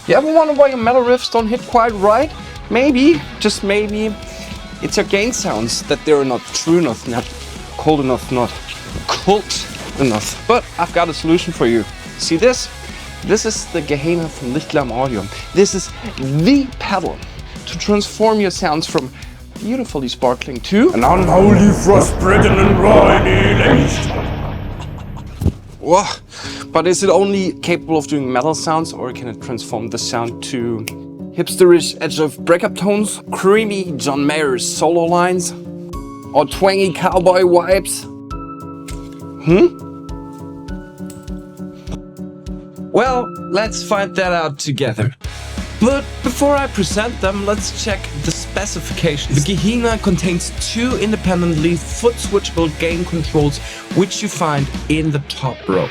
You ever wonder why your metal riffs don't hit quite right? Maybe, just maybe, it's your gain sounds that they're not true enough, not cold enough, not cult enough. But I've got a solution for you. See this? This is the Gehenna from Lichtlaerm audio. This is the pedal to transform your sounds from beautifully sparkling to an unholy frostbitten and annihilation. Whoa. But is it only capable of doing metal sounds, or can it transform the sound to hipsterish edge of breakup tones, creamy John Mayer's solo lines, or twangy cowboy vibes? Well, let's find that out together. But before I present them, let's check the specifications. The Gehenna contains 2 independently foot-switchable gain controls, which you find in the top row.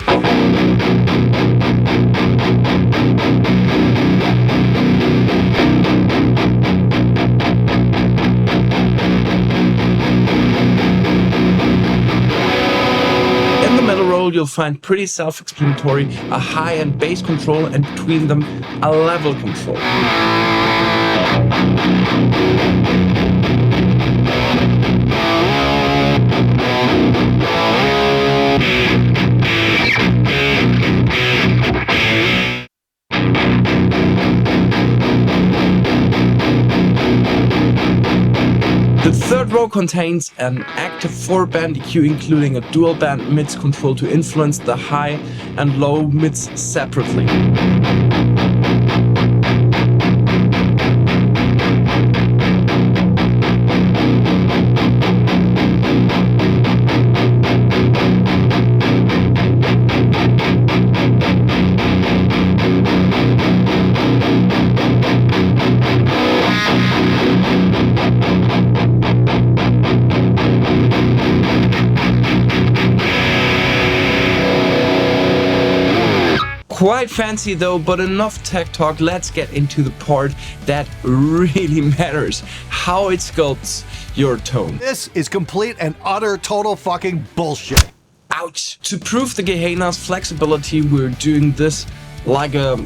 In the middle row, you'll find pretty self-explanatory, a high-end bass control, and between them, a level control. The third row contains an active 4-band EQ, including a dual-band mids control to influence the high and low mids separately. Quite fancy though, but enough tech talk, let's get into the part that really matters, how it sculpts your tone. This is complete and utter total fucking bullshit. Ouch! To prove the Gehenna's flexibility, we're doing this like a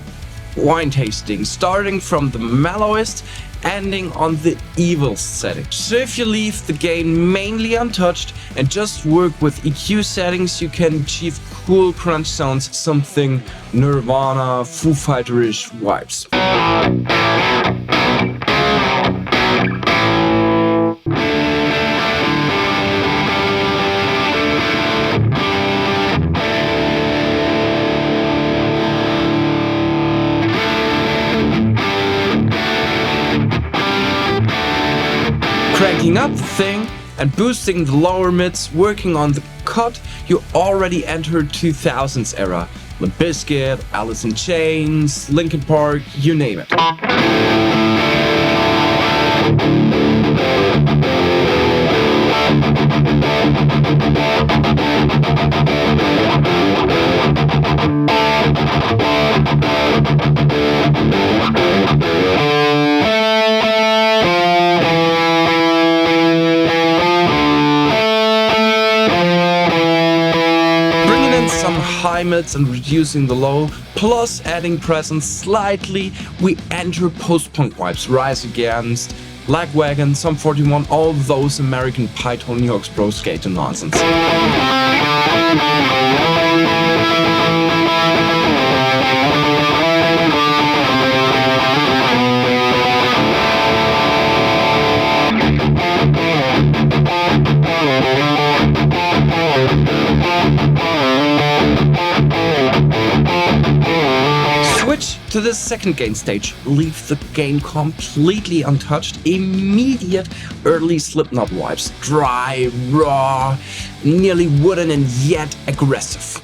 wine tasting, starting from the mellowest, ending on the evil setting. So if you leave the gain mainly untouched and just work with EQ settings, you can achieve cool crunch sounds, something Nirvana, Foo Fighter-ish vibes. Cranking up the thing and boosting the lower mids, working on the cut, you already entered 2000s era. Limp Bizkit, Alice in Chains, Linkin Park, you name it. Some high mids and reducing the low, plus adding presence slightly, we enter post-punk vibes, Rise Against, Lagwagon, Sum 41, all those American Pie, Tony Hawk's Pro Skater nonsense. Switch to the second gain stage, leave the gain completely untouched, immediate early Slipknot vibes, dry, raw, nearly wooden and yet aggressive.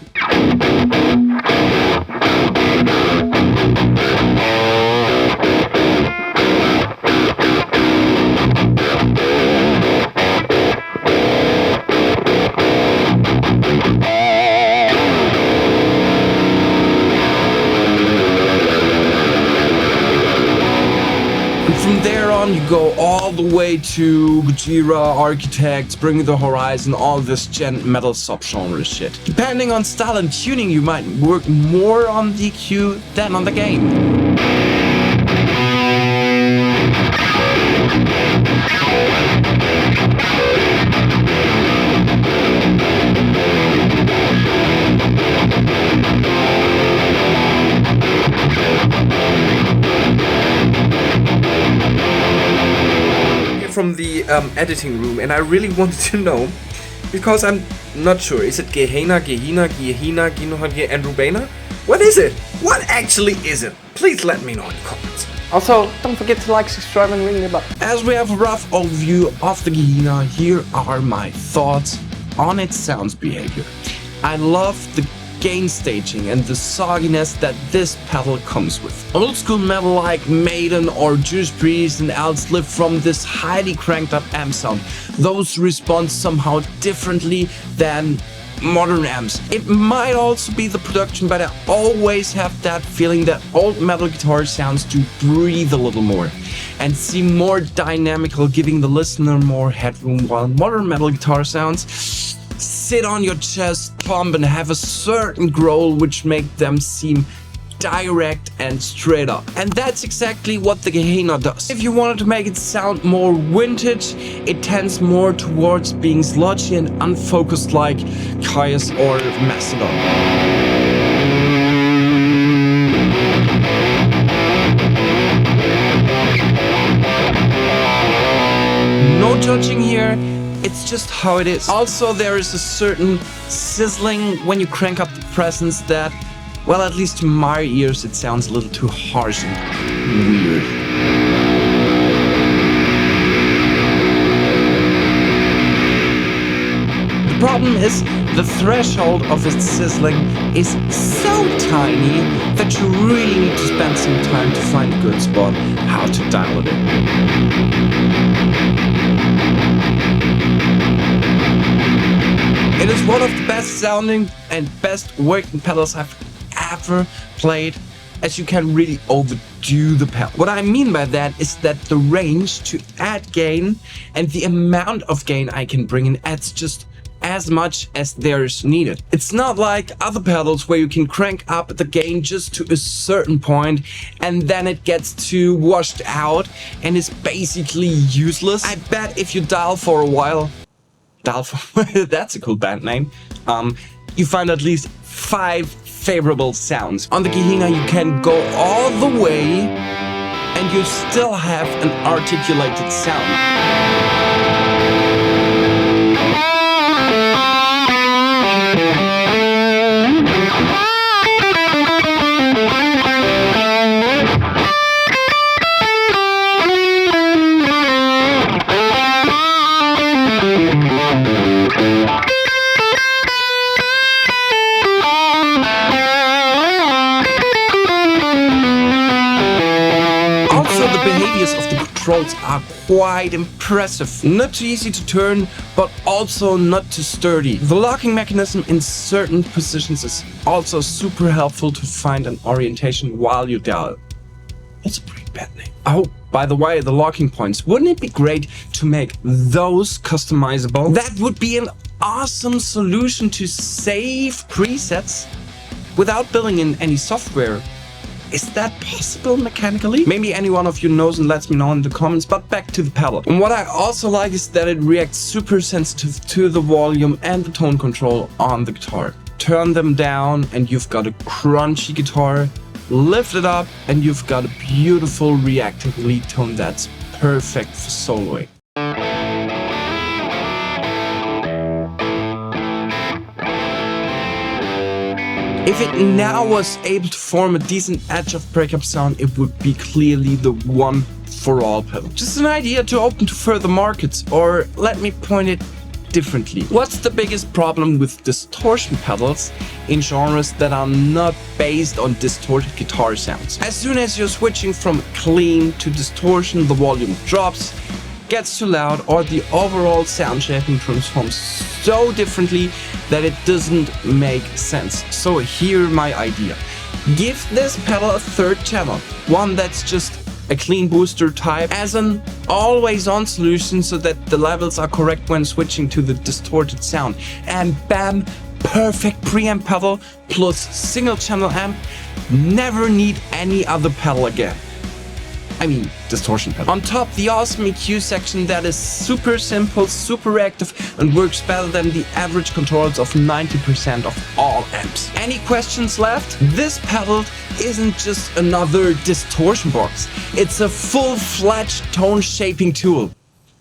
from there on, you go all the way to Gojira, Architects, Bring Me the Horizon, all this gen metal subgenre shit. Depending on style and tuning, you might work more on the EQ than on the gain. From the editing room, and I really wanted to know, because I'm not sure, is it Gehenna, and Rubena? What is it? What actually is it? Please let me know in the comments. Also, don't forget to like, subscribe, and ring the bell. As we have a rough overview of the Gehenna, here are my thoughts on its sounds behavior. I love the gain staging and the sogginess that this pedal comes with. Old school metal like Maiden or Judas Priest and Else live from this highly cranked up amp sound. Those respond somehow differently than modern amps. It might also be the production, but I always have that feeling that old metal guitar sounds do breathe a little more and seem more dynamical, giving the listener more headroom, while modern metal guitar sounds sit on your chest, pump, and have a certain growl which make them seem direct and straight up. And that's exactly what the Gehenna does. If you wanted to make it sound more vintage, it tends more towards being sludgy and unfocused like Caius or Mastodon. No judging here. It's just how it is. Also, there is a certain sizzling when you crank up the presence that, well, at least to my ears, it sounds a little too harsh and weird. The problem is, the threshold of its sizzling is so tiny that you really need to spend some time to find a good spot how to dial it in. It is one of the best sounding and best working pedals I've ever played, as you can really overdo the pedal. What I mean by that is that the range to add gain and the amount of gain I can bring in adds just as much as there's needed. It's not like other pedals where you can crank up the gain just to a certain point and then it gets too washed out and is basically useless. I bet if you dial for a while, that's a cool band name, you find at least 5 favorable sounds. On the Gehenna you can go all the way and you still have an articulated sound. Of the controls are quite impressive. Not too easy to turn, but also not too sturdy. The locking mechanism in certain positions is also super helpful to find an orientation while you dial. That's a pretty bad name. Oh, by the way, the locking points. Wouldn't it be great to make those customizable? That would be an awesome solution to save presets without building in any software. Is that possible mechanically? Maybe any one of you knows and lets me know in the comments, but back to the pedal. And what I also like is that it reacts super sensitive to the volume and the tone control on the guitar. Turn them down and you've got a crunchy guitar. Lift it up and you've got a beautiful reactive lead tone that's perfect for soloing. If it now was able to form a decent edge of breakup sound, it would be clearly the one for all pedal. Just an idea to open to further markets, or let me point it differently. What's the biggest problem with distortion pedals in genres that are not based on distorted guitar sounds? As soon as you're switching from clean to distortion, the volume drops, gets too loud, or the overall sound shaping transforms so differently that it doesn't make sense. So here my idea. Give this pedal a third channel, one that's just a clean booster type as an always-on solution so that the levels are correct when switching to the distorted sound. And bam, perfect preamp pedal plus single channel amp. Never need any other pedal again. I mean, distortion pedal. On top, the awesome EQ section that is super simple, super reactive, and works better than the average controls of 90% of all amps. Any questions left? This pedal isn't just another distortion box. It's a full-fledged tone shaping tool.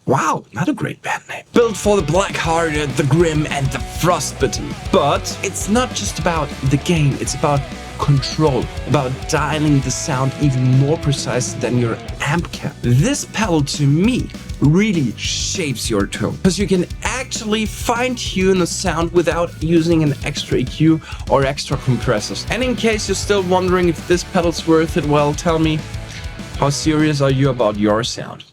Wow, not a great band name. Built for the black-hearted, the grim, and the frostbitten. But it's not just about the gain, it's about control, about dialing the sound even more precise than your amp can. This pedal, to me, really shapes your tone, because you can actually fine-tune the sound without using an extra EQ or extra compressors. And in case you're still wondering if this pedal's worth it, well, tell me, how serious are you about your sound?